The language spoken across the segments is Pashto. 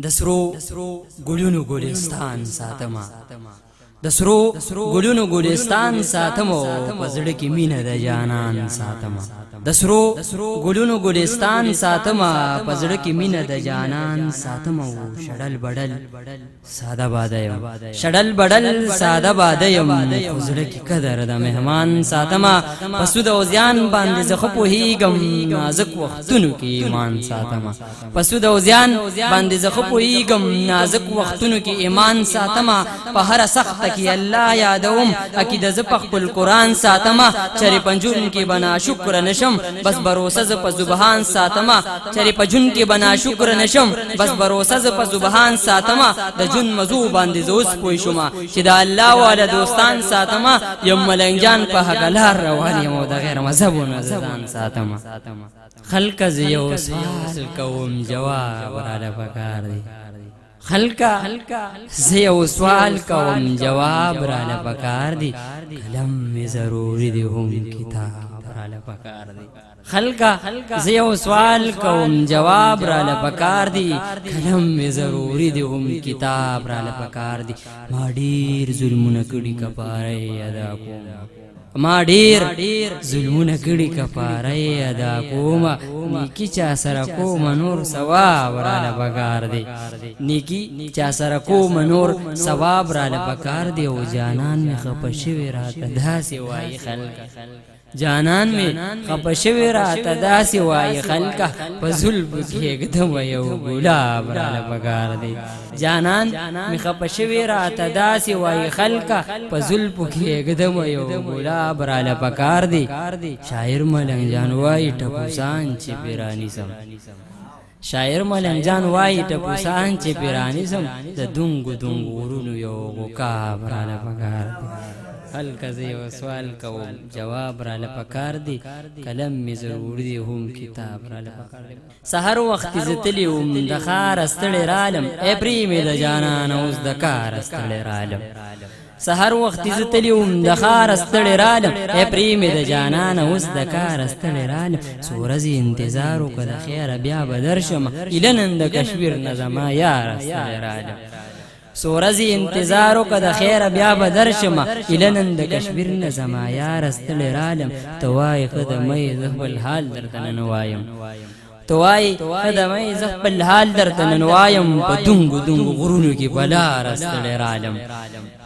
دسرو ګلونو ګلستان ساتما دسرو ګلونو ګلستان ساتمو پزړه کې مینه د جانان ساتما دسرو ګلونو ګلستان ساتما پزړه کې مینه د جانان ساتمو شړل بډل ساده بادایم شړل بډل ساده بادایم پزړه کې قدر د مهمان ساتما پسود او زیان باندې زخه په هیګم نازک وختونو کې ایمان ساتما پسود او زیان باندې زخه په هیګم نازک وختونو کې ایمان ساتما په هر سخت کی الله یادوم اکید ز خپل قران ساتما چری پنجون کې بنا شکر نشم بس بروسه ز په سبحان ساتما چری پجون کې بنا شکر نشم بس بروسه ز په سبحان ساتما د جون مزو باندې زوس پوي شوما چې د الله والا دوستان ساتما یم ملنګجان په هغلار روان یم د غیر مذهبونو ځان ساتما خلق ز یو سوال کوم جواب را لپاره دی خلقا زیو سوال کوم جواب را لپکار دی کلم می ضروری دی هم کتاب را لپکار دی خلقا زیو سوال کوم جواب را لپکار دی کلم می ضروری دی هم کتاب را لپکار دی ما ډیر ظلمونه کړي کپاره ادا کوم ما ډیر ظلمونه کړي کفاره ادا کوم نیکی چا سره کوم نور ثواب را لپکار دی نیکی چا سره کوم نور ثواب را لپکار دی او جانان می خپشوي راته داسې وای خلک جانان می خپشوي راته داسې وای خلک په ظلم کې एकदम یو ګلاب را لپکار دی جانان می خپشوي راته داسې وای خلک په ظلم کې एकदम یو ګلاب را لپکار دی شاعر ملنګ جان وای ټپوسان چې پیرانی سم شاعر ملنګ جان وای ټپوسان چې پیرانی سم د دونګ ورونو یو غوکاب را لپکار دی خلق زیو سوال کوم جواب را لپکار دی کلم می ضرور دی هم کتاب را لپکار دی سحر وخت زتلی هم د خار استړی رالم اپری می د جانان اوس د کار استړی رالم سحر وخت زتلی هم د خار استړی رالم اپری می د جانان اوس د کار استړی رالم سورزی انتظار وکړه خیر بیا بدرشم النن د کشمیر نظم یار استړی رالم سورزی انتظارو که د خیر بیا بدرشم النن د کشمیر نظم یار استړی رالم توای خدمه زخبل حال درته نوایم توای خدمه زخبل حال درته نوایم په دونګ غرونو کې بلار استړی رالم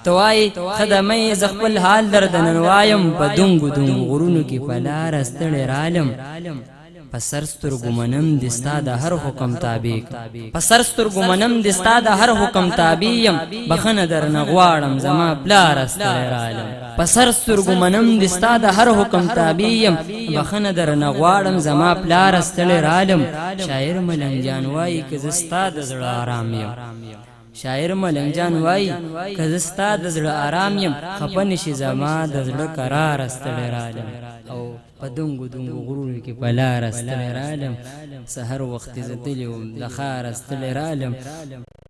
توای خدمه زخبل حال درته نوایم په دونګ غرونو کې بلار استړی رالم پسر سترګو منم دستا د هر حکم تابع پسر سترګو منم دستا د هر حکم تابعیم بخنه در نغواړم زما پلار استړی رالم پسر سترګو منم دستا د هر حکم تابعیم بخنه در نغواړم زما پلار استړی رالم شاعر ملنګ جان وای که زستا د زړه آرام یم شاعر ملنګ جان وای که زستا د زړه آرام یم خپن شي زما د زړه قرار استړی رالم او په دونګ غرونو کې بلار استړی رالم سحر وخت زتلی د خار استړی رالم